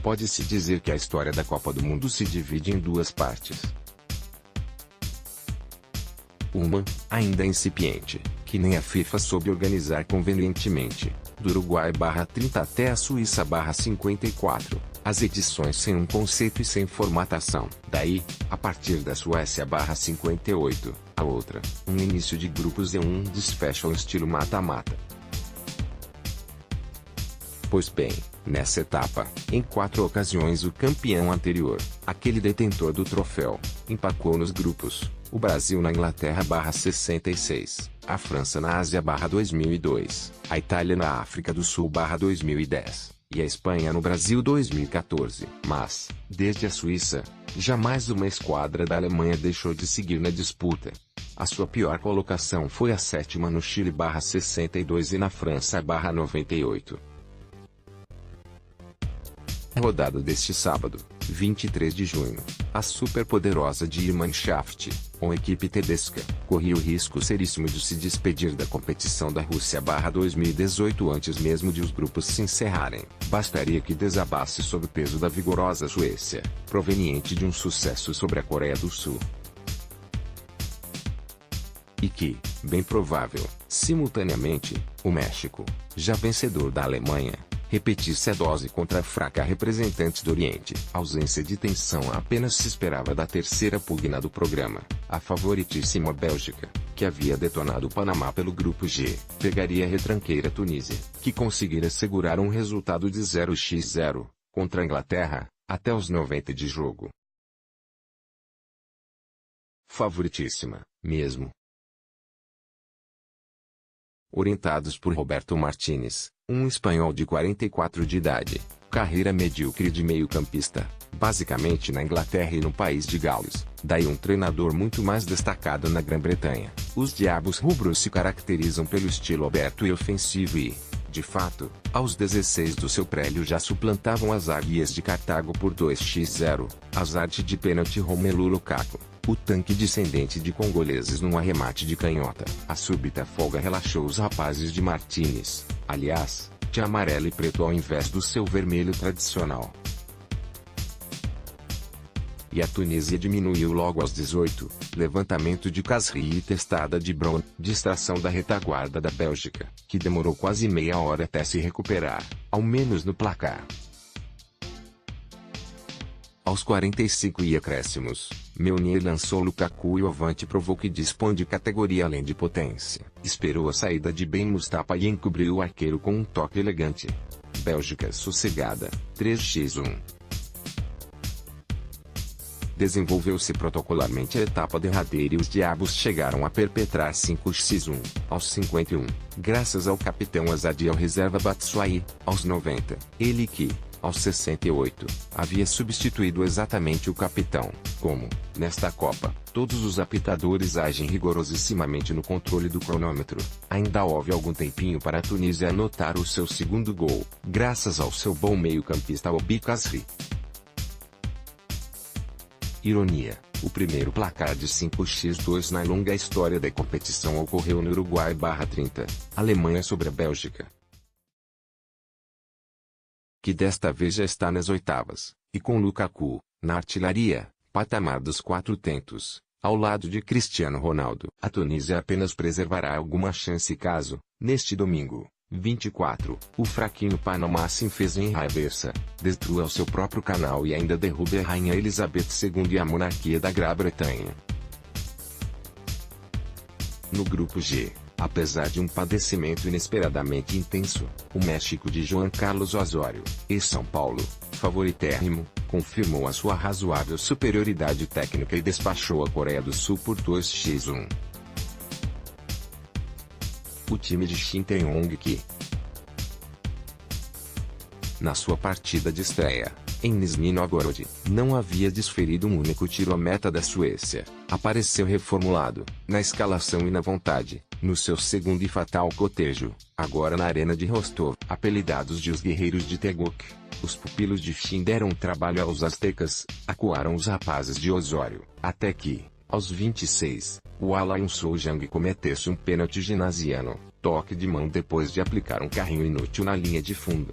Pode-se dizer que a história da Copa do Mundo se divide em duas partes. Uma, ainda incipiente, que nem a FIFA soube organizar convenientemente, do Uruguai/30 até a Suíça/54, as edições sem um conceito e sem formatação. Daí, a partir da Suécia/58, a outra, um início de grupos e um desfecho ao estilo mata-mata. Pois bem, nessa etapa, em 4 ocasiões o campeão anterior, aquele detentor do troféu, empacou nos grupos, o Brasil na Inglaterra/66, a França na Ásia/2002, a Itália na África do Sul/2010, e a Espanha no Brasil 2014. Mas, desde a Suíça, jamais uma esquadra da Alemanha deixou de seguir na disputa. A sua pior colocação foi a 7ª no Chile/62 e na França/98. A rodada deste sábado, 23 de junho, a superpoderosa Mannschaft, ou equipe tedesca, corria o risco seríssimo de se despedir da competição da Rússia/2018 antes mesmo de os grupos se encerrarem. Bastaria que desabasse sob o peso da vigorosa Suécia, proveniente de um sucesso sobre a Coreia do Sul. E que, bem provável, simultaneamente, o México, já vencedor da Alemanha, repetisse a dose contra a fraca representante do Oriente. A ausência de tensão apenas se esperava da terceira pugna do programa, a favoritíssima Bélgica, que havia detonado o Panamá pelo grupo G, pegaria a retranqueira Tunísia, que conseguira segurar um resultado de 0-0, contra a Inglaterra, até os 90 de jogo. Favoritíssima, mesmo. Orientados por Roberto Martínez, um espanhol de 44 de idade, carreira medíocre de meio-campista, basicamente na Inglaterra e no país de Gales, daí um treinador muito mais destacado na Grã-Bretanha. Os Diabos Rubros se caracterizam pelo estilo aberto e ofensivo e, de fato, aos 16 do seu prélio já suplantavam as Águias de Cartago por 2-0, azarte de pênalti Romelu Lukaku, o tanque descendente de congoleses num arremate de canhota. A súbita folga relaxou os rapazes de Martínez, aliás, de amarelo e preto ao invés do seu vermelho tradicional. E a Tunísia diminuiu logo aos 18, levantamento de Khazri e testada de Brown, distração da retaguarda da Bélgica, que demorou quase meia hora até se recuperar, ao menos no placar. Aos 45 e acréscimos, Meunier lançou Lukaku e o avante provou que dispõe de categoria além de potência. Esperou a saída de Ben Mustafa e encobriu o arqueiro com um toque elegante. Bélgica sossegada, 3-1. Desenvolveu-se protocolarmente a etapa derradeira e os Diabos chegaram a perpetrar 5-1, aos 51, graças ao capitão Azadi e ao reserva Batshuayi, aos 90, ele que, aos 68, havia substituído exatamente o capitão. Como, nesta Copa, todos os apitadores agem rigorosissimamente no controle do cronômetro, ainda houve algum tempinho para a Tunísia anotar o seu segundo gol, graças ao seu bom meio-campista Obi Khazri. Ironia, o primeiro placar de 5-2 na longa história da competição ocorreu no Uruguai/30, Alemanha sobre a Bélgica, que desta vez já está nas oitavas, e com Lukaku, na artilharia, patamar dos 4 tentos, ao lado de Cristiano Ronaldo. A Tunísia apenas preservará alguma chance caso, neste domingo, 24, o fraquinho Panamá se enfez em reversa, destrua o seu próprio canal e ainda derrube a Rainha Elizabeth II e a monarquia da Grã-Bretanha. No grupo G, apesar de um padecimento inesperadamente intenso, o México de Juan Carlos Osório, ex-São Paulo, favoritérrimo, confirmou a sua razoável superioridade técnica e despachou a Coreia do Sul por 2-1. O time de Shin Tae-yong que, na sua partida de estreia, em Nizhny Novgorod, não havia desferido um único tiro à meta da Suécia, apareceu reformulado, na escalação e na vontade, no seu segundo e fatal cotejo, agora na arena de Rostov. Apelidados de os guerreiros de Teguk, os pupilos de Shin deram trabalho aos aztecas, acuaram os rapazes de Osório, até que, aos 26, o Ala Soo-jang cometesse um pênalti ginasiano, toque de mão depois de aplicar um carrinho inútil na linha de fundo.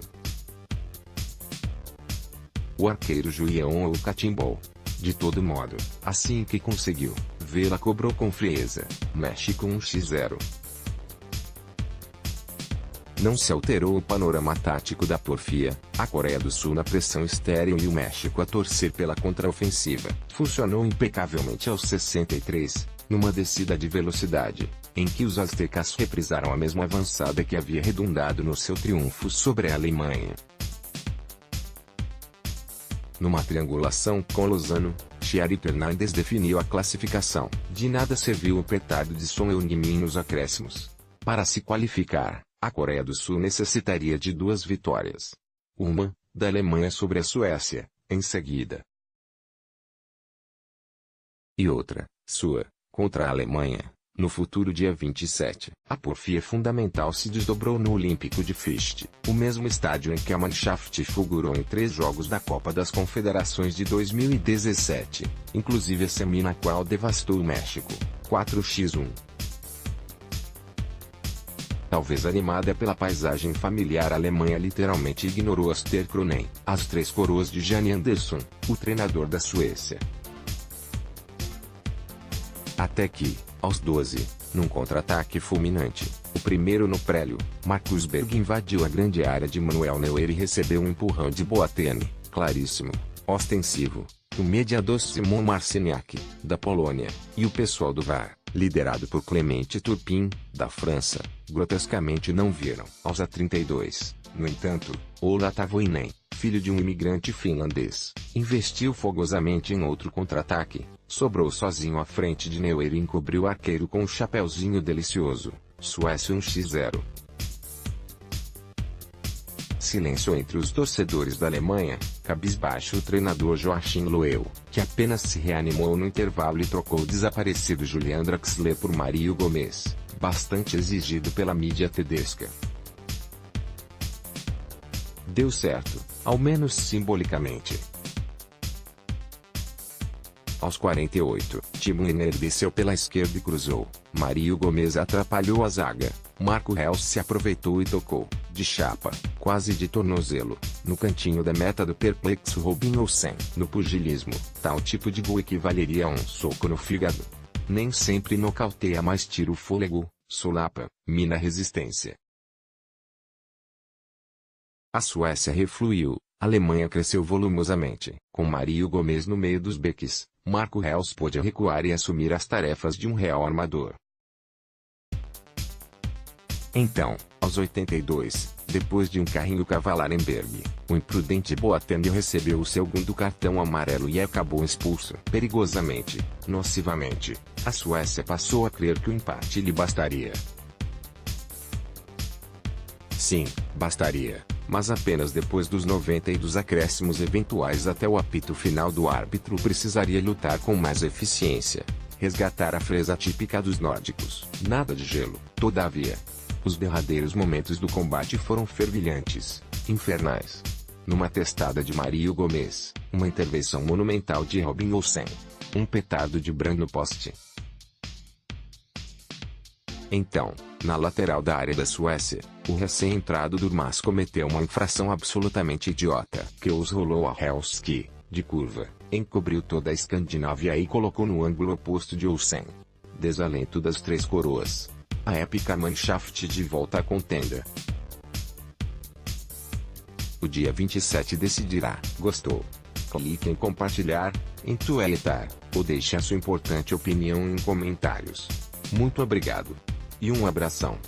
o arqueiro Julião o catimbou. De todo modo, assim que conseguiu, Vela cobrou com frieza, México 1-0. Não se alterou o panorama tático da porfia, a Coreia do Sul na pressão estéril e o México a torcer pela contraofensiva. Funcionou impecavelmente aos 63, numa descida de velocidade, em que os aztecas reprisaram a mesma avançada que havia redundado no seu triunfo sobre a Alemanha. Numa triangulação com Lozano, Chiari Fernandes definiu a classificação. De nada serviu o petardo de Son Heung-min nos acréscimos. Para se qualificar, a Coreia do Sul necessitaria de 2 vitórias. Uma, da Alemanha sobre a Suécia, em seguida. E outra, sua, contra a Alemanha, no futuro dia 27. A porfia fundamental se desdobrou no Olímpico de Fichte, o mesmo estádio em que a Mannschaft figurou em 3 jogos da Copa das Confederações de 2017, inclusive a semi na qual devastou o México, 4-1. Talvez animada pela paisagem familiar, a Alemanha literalmente ignorou as Terkronen, as 3 coroas de Janne Andersson, o treinador da Suécia. Até que, aos 12, num contra-ataque fulminante, o primeiro no prélio, Marcus Berg invadiu a grande área de Manuel Neuer e recebeu um empurrão de Boateng, claríssimo, ostensivo, do mediador Simon Marciniak, da Polônia, e o pessoal do VAR, liderado por Clemente Turpin, da França, grotescamente não viram. Aos 32, no entanto, Ola Tavoinen, filho de um imigrante finlandês, investiu fogosamente em outro contra-ataque, sobrou sozinho à frente de Neuer e encobriu o arqueiro com um chapeuzinho delicioso. Suécia 1-0. Silêncio entre os torcedores da Alemanha, cabisbaixo o treinador Joachim Löw, que apenas se reanimou no intervalo e trocou o desaparecido Julian Draxler por Mario Gomes, bastante exigido pela mídia tedesca. Deu certo, ao menos simbolicamente. Aos 48, Timo Werner desceu pela esquerda e cruzou. Mario Gomes atrapalhou a zaga. Marco Reus se aproveitou e tocou, de chapa, quase de tornozelo, no cantinho da meta do perplexo Robin Olsen. No pugilismo, tal tipo de gol equivaleria a um soco no fígado. Nem sempre nocauteia, mas tira o fôlego, solapa, mina a resistência. A Suécia refluiu, a Alemanha cresceu volumosamente. Com Mario Gomes no meio dos beques, Marco Reus pôde recuar e assumir as tarefas de um real armador. Então, aos 82, depois de um carrinho cavalar em Berg, o imprudente Boateng recebeu o segundo cartão amarelo e acabou expulso. Perigosamente, nocivamente, a Suécia passou a crer que o empate lhe bastaria. Sim, bastaria, mas apenas depois dos 90 e dos acréscimos eventuais até o apito final do árbitro precisaria lutar com mais eficiência, resgatar a freza típica dos nórdicos. Nada de gelo, todavia. Os derradeiros momentos do combate foram fervilhantes, infernais. Numa testada de Mario Gomes, uma intervenção monumental de Robin Olsen, um petardo de Brand no poste. Então, na lateral da área da Suécia, o recém-entrado Durmaz cometeu uma infração absolutamente idiota. Que os rolou a Helski, de curva, encobriu toda a Escandinávia e colocou no ângulo oposto de Olsen. Desalento das 3 coroas. A épica Mannschaft de volta à contenda. O dia 27 decidirá. Gostou? Clique em compartilhar, em tweetar, ou deixe a sua importante opinião em comentários. Muito obrigado. E um abração.